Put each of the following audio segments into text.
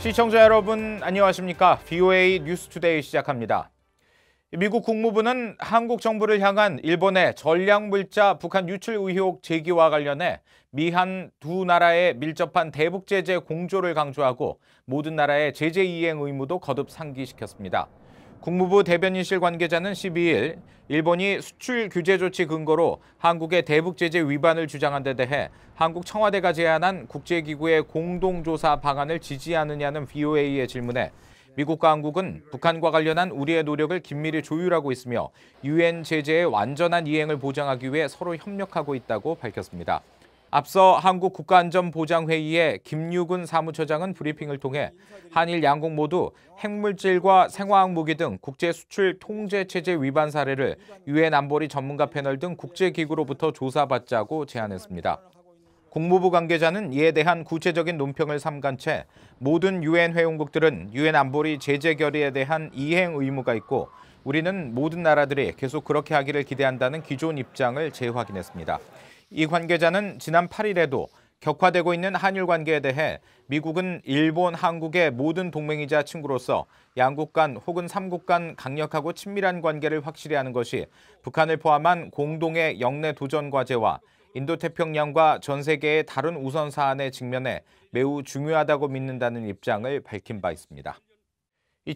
시청자 여러분 안녕하십니까? VOA 뉴스투데이 시작합니다. 미국 국무부는 한국 정부를 향한 일본의 전략물자 북한 유출 의혹 제기와 관련해 미한 두 나라의 밀접한 대북 제재 공조를 강조하고 모든 나라의 제재 이행 의무도 거듭 상기시켰습니다. 국무부 대변인실 관계자는 12일 일본이 수출 규제 조치 근거로 한국의 대북 제재 위반을 주장한 데 대해 한국 청와대가 제안한 국제기구의 공동조사 방안을 지지하느냐는 VOA의 질문에 미국과 한국은 북한과 관련한 우리의 노력을 긴밀히 조율하고 있으며 유엔 제재의 완전한 이행을 보장하기 위해 서로 협력하고 있다고 밝혔습니다. 앞서 한국 국가안전보장회의의 김유근 사무처장은 브리핑을 통해 한일 양국 모두 핵물질과 생화학 무기 등 국제 수출 통제 체제 위반 사례를 유엔 안보리 전문가 패널 등 국제기구로부터 조사받자고 제안했습니다. 국무부 관계자는 이에 대한 구체적인 논평을 삼간 채 모든 유엔 회원국들은 유엔 안보리 제재 결의에 대한 이행 의무가 있고 우리는 모든 나라들이 계속 그렇게 하기를 기대한다는 기존 입장을 재확인했습니다. 이 관계자는 지난 8일에도 격화되고 있는 한일 관계에 대해 미국은 일본, 한국의 모든 동맹이자 친구로서 양국 간 혹은 삼국 간 강력하고 친밀한 관계를 확실히 하는 것이 북한을 포함한 공동의 영내 도전 과제와 인도태평양과 전 세계의 다른 우선 사안에 직면해 매우 중요하다고 믿는다는 입장을 밝힌 바 있습니다.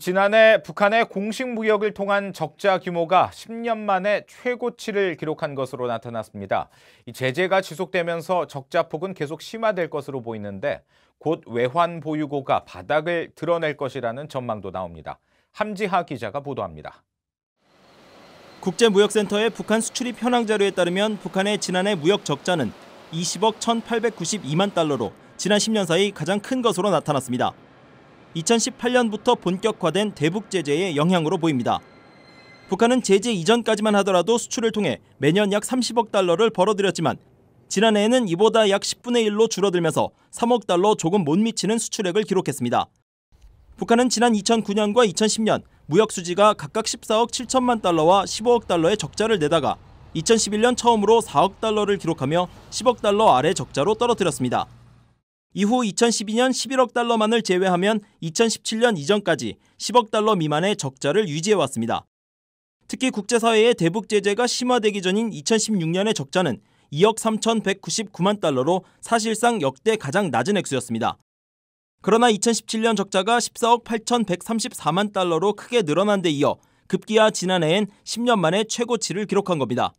지난해 북한의 공식 무역을 통한 적자 규모가 10년 만에 최고치를 기록한 것으로 나타났습니다. 이 제재가 지속되면서 적자 폭은 계속 심화될 것으로 보이는데 곧 외환 보유고가 바닥을 드러낼 것이라는 전망도 나옵니다. 함지하 기자가 보도합니다. 국제무역센터의 북한 수출입 현황 자료에 따르면 북한의 지난해 무역 적자는 20억 1,892만 달러로 지난 10년 사이 가장 큰 것으로 나타났습니다. 2018년부터 본격화된 대북 제재의 영향으로 보입니다. 북한은 제재 이전까지만 하더라도 수출을 통해 매년 약 30억 달러를 벌어들였지만 지난해에는 이보다 약 10분의 1로 줄어들면서 3억 달러 조금 못 미치는 수출액을 기록했습니다. 북한은 지난 2009년과 2010년 무역 수지가 각각 14억 7천만 달러와 15억 달러의 적자를 내다가 2011년 처음으로 4억 달러를 기록하며 10억 달러 아래 적자로 떨어뜨렸습니다. 이후 2012년 11억 달러만을 제외하면 2017년 이전까지 10억 달러 미만의 적자를 유지해왔습니다. 특히 국제사회의 대북 제재가 심화되기 전인 2016년의 적자는 2억 3,199만 달러로 사실상 역대 가장 낮은 액수였습니다. 그러나 2017년 적자가 14억 8,134만 달러로 크게 늘어난 데 이어 급기야 지난해엔 10년 만에 최고치를 기록한 겁니다.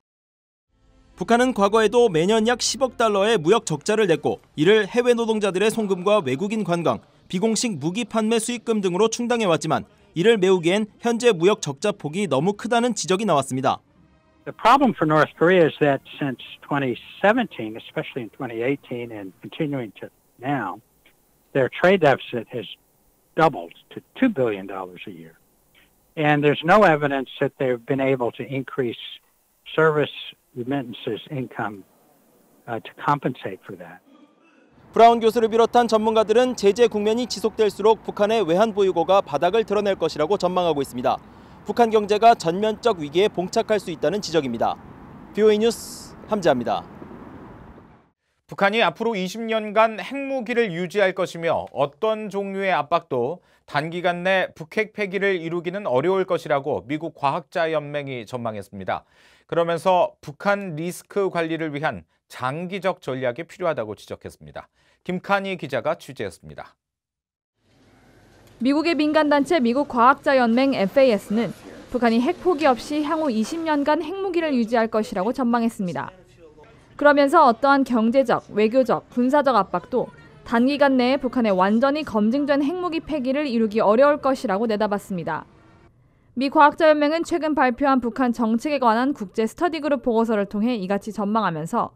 북한은 과거에도 매년 약 10억 달러의 무역 적자를 냈고 이를 해외 노동자들의 송금과 외국인 관광, 비공식 무기 판매 수익금 등으로 충당해왔지만 이를 메우기엔 현재 무역 적자 폭이 너무 크다는 지적이 나왔습니다. The problem for North Korea is that since 2017, especially in 2018 and continuing to now, their trade deficit has doubled to $2 billion a year. And there's no evidence that they've been able to increase service remittances income to compensate for that. 브라운 교수를 비롯한 전문가들은 제재 국면이 지속될수록 북한의 외환 보유고가 바닥을 드러낼 것이라고 전망하고 있습니다. 북한 경제가 전면적 위기에 봉착할 수 있다는 지적입니다. VOA 뉴스 함지아입니다. 북한이 앞으로 20년간 핵무기를 유지할 것이며 어떤 종류의 압박도 단기간 내 북핵 폐기를 이루기는 어려울 것이라고 미국 과학자연맹이 전망했습니다. 그러면서 북한 리스크 관리를 위한 장기적 전략이 필요하다고 지적했습니다. 김칸희 기자가 취재했습니다. 미국의 민간단체 미국 과학자연맹 FAS는 북한이 핵 포기 없이 향후 20년간 핵무기를 유지할 것이라고 전망했습니다. 그러면서 어떠한 경제적, 외교적, 군사적 압박도 단기간 내에 북한의 완전히 검증된 핵무기 폐기를 이루기 어려울 것이라고 내다봤습니다. 미 과학자연맹은 최근 발표한 북한 정책에 관한 국제 스터디 그룹 보고서를 통해 이같이 전망하면서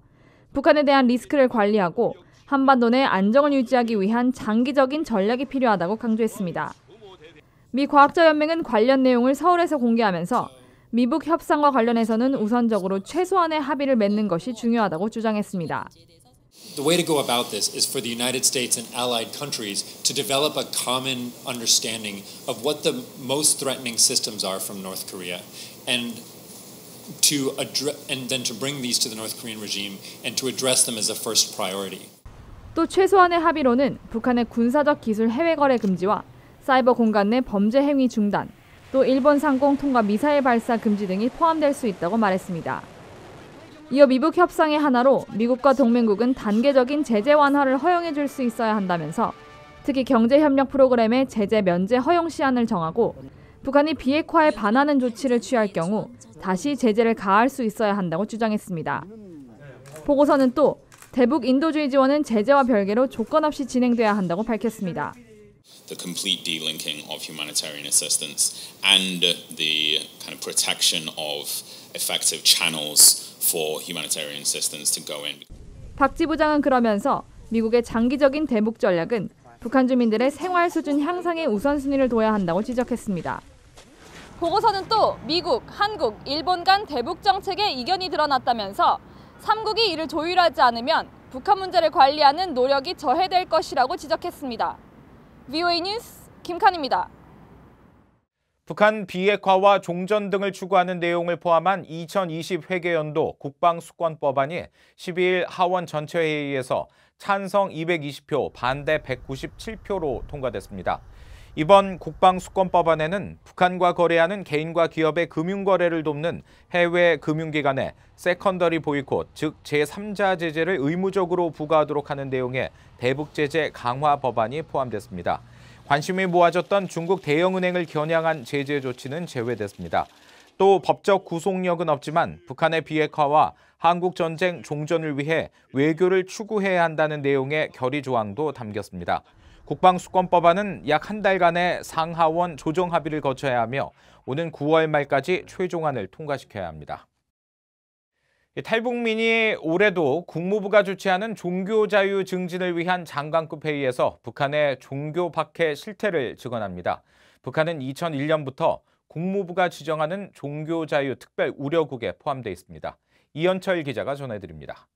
북한에 대한 리스크를 관리하고 한반도 내 안정을 유지하기 위한 장기적인 전략이 필요하다고 강조했습니다. 미 과학자연맹은 관련 내용을 서울에서 공개하면서 미북 협상과 관련해서는 우선적으로 최소한의 합의를 맺는 것이 중요하다고 주장했습니다. The way to go about this is for the United States and allied countries to develop a common understanding of what the most threatening systems are from North Korea and then to bring these to the North Korean regime and to address them as a first priority. 또 최소한의 합의로는 북한의 군사적 기술 해외 거래 금지와 사이버 공간 내 범죄 행위 중단, 또 일본 상공 통과 미사일 발사 금지 등이 포함될 수 있다고 말했습니다. 이어 미북 협상의 하나로 미국과 동맹국은 단계적인 제재 완화를 허용해 줄 수 있어야 한다면서 특히 경제협력 프로그램의 제재 면제 허용 시한을 정하고 북한이 비핵화에 반하는 조치를 취할 경우 다시 제재를 가할 수 있어야 한다고 주장했습니다. 보고서는 또 대북 인도주의 지원은 제재와 별개로 조건 없이 진행돼야 한다고 밝혔습니다. The complete delinking of humanitarian assistance and the kind of protection of effective channels for humanitarian assistance to go in. 박 지부장은 그러면서 미국의 장기적인 대북 전략은 북한 주민들의 생활 수준 향상에 우선순위를 둬야 한다고 지적했습니다. 보고서는 또 미국, 한국, 일본 간 대북 정책에 이견이 드러났다면서 3국이 이를 조율하지 않으면 북한 문제를 관리하는 노력이 저해될 것이라고 지적했습니다. VOA 뉴스 김칸입니다. 북한 비핵화와 종전 등을 추구하는 내용을 포함한 2020 회계연도 국방수권법안이 12일 하원 전체회의에서 찬성 220표, 반대 197표로 통과됐습니다. 이번 국방수권법안에는 북한과 거래하는 개인과 기업의 금융거래를 돕는 해외 금융기관에 세컨더리 보이콧, 즉 제3자 제재를 의무적으로 부과하도록 하는 내용의 대북제재 강화 법안이 포함됐습니다. 관심이 모아졌던 중국 대형은행을 겨냥한 제재 조치는 제외됐습니다. 또 법적 구속력은 없지만 북한의 비핵화와 한국전쟁 종전을 위해 외교를 추구해야 한다는 내용의 결의 조항도 담겼습니다. 국방수권법안은 약 한 달간의 상하원 조정 합의를 거쳐야 하며 오는 9월 말까지 최종안을 통과시켜야 합니다. 탈북민이 올해도 국무부가 주최하는 종교자유 증진을 위한 장관급 회의에서 북한의 종교 박해 실태를 증언합니다. 북한은 2001년부터 국무부가 지정하는 종교자유 특별 우려국에 포함되어 있습니다. 이현철 기자가 전해드립니다.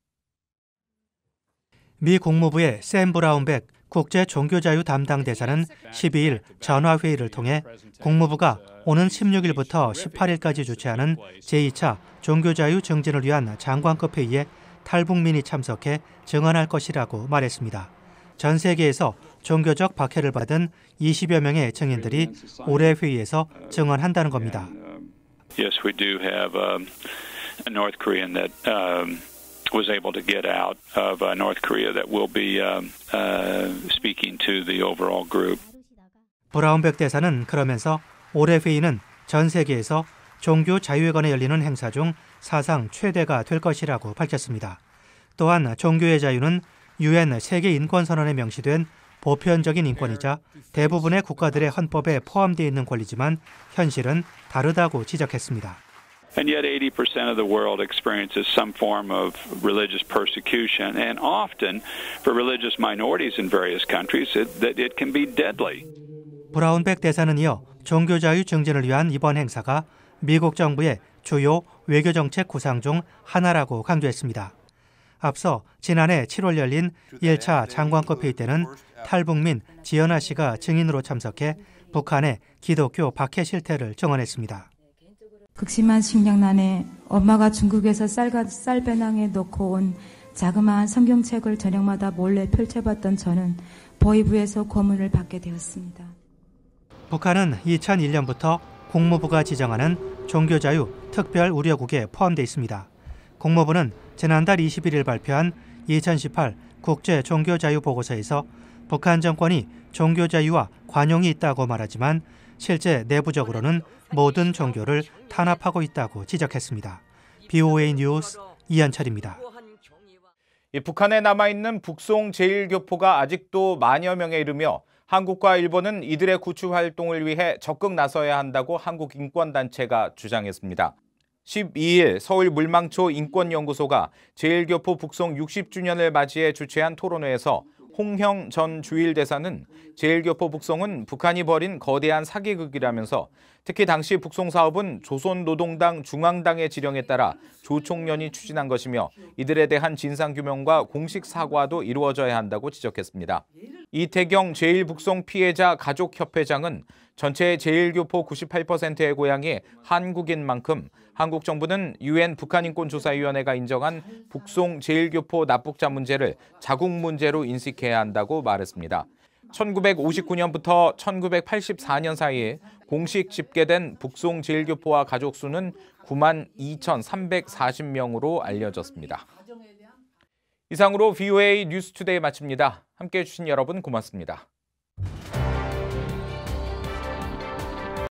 미 국무부의 샘 브라운백 국제 종교자유 담당 대사는 12일 전화회의를 통해 국무부가 오는 16일부터 18일까지 주최하는 제2차 종교자유 증진을 위한 장관급 회의에 탈북민이 참석해 증언할 것이라고 말했습니다. 전 세계에서 종교적 박해를 받은 20여 명의 증인들이 올해 회의에서 증언한다는 겁니다. Yes, we do have a North Korean that was able to get out of North Korea that will be speaking to the overall group. 브라운백 대사는 그러면서 올해 회의는 전 세계에서 종교 자유에 관해 열리는 행사 중 사상 최대가 될 것이라고 밝혔습니다. 또한 종교의 자유는 UN 세계인권선언에 명시된 보편적인 인권이자 대부분의 국가들의 헌법에 포함되어 있는 권리지만 현실은 다르다고 지적했습니다. And yet 80% of the world experiences some form of religious persecution, and often for religious minorities in various countries, it can be deadly. 브라운백 대사는 이어 종교자유 증진을 위한 이번 행사가 미국 정부의 주요 외교정책 구상 중 하나라고 강조했습니다. 앞서 지난해 7월 열린 1차 장관급 회의 때는 탈북민 지연아 씨가 증인으로 참석해 북한의 기독교 박해 실태를 증언했습니다. 극심한 식량난에 엄마가 중국에서 쌀배낭에 넣고 온 자그마한 성경책을 저녁마다 몰래 펼쳐봤던 저는 보위부에서 고문을 받게 되었습니다. 북한은 2001년부터 국무부가 지정하는 종교자유 특별 우려국에 포함되어 있습니다. 국무부는 지난달 21일 발표한 2018 국제 종교자유 보고서에서 북한 정권이 종교자유와 관용이 있다고 말하지만 실제 내부적으로는 모든 종교를 탄압하고 있다고 지적했습니다. BOA 뉴스 이현철입니다. 북한에 남아있는 북송 제1교포가 아직도 만여 명에 이르며 한국과 일본은 이들의 구출 활동을 위해 적극 나서야 한다고 한국 인권단체가 주장했습니다. 12일 서울 물망초 인권연구소가 제1교포 북송 60주년을 맞이해 주최한 토론회에서 홍형 전 주일대사는 제1교포 북송은 북한이 벌인 거대한 사기극이라면서 특히 당시 북송 사업은 조선노동당 중앙당의 지령에 따라 조 총련이 추진한 것이며 이들에 대한 진상규명과 공식 사과도 이루어져야 한다고 지적했습니다. 이태경 제1북송 피해자 가족협회장은 전체 제1교포 98%의 고향이 한국인 만큼 한국 정부는 UN 북한인권조사위원회가 인정한 북송 제1교포 납북자 문제를 자국 문제로 인식해야 한다고 말했습니다. 1959년부터 1984년 사이에 공식 집계된 북송 제1교포와 가족 수는 92,340명으로 알려졌습니다. 이상으로 VOA 뉴스투데이 마칩니다. 함께해 주신 여러분 고맙습니다.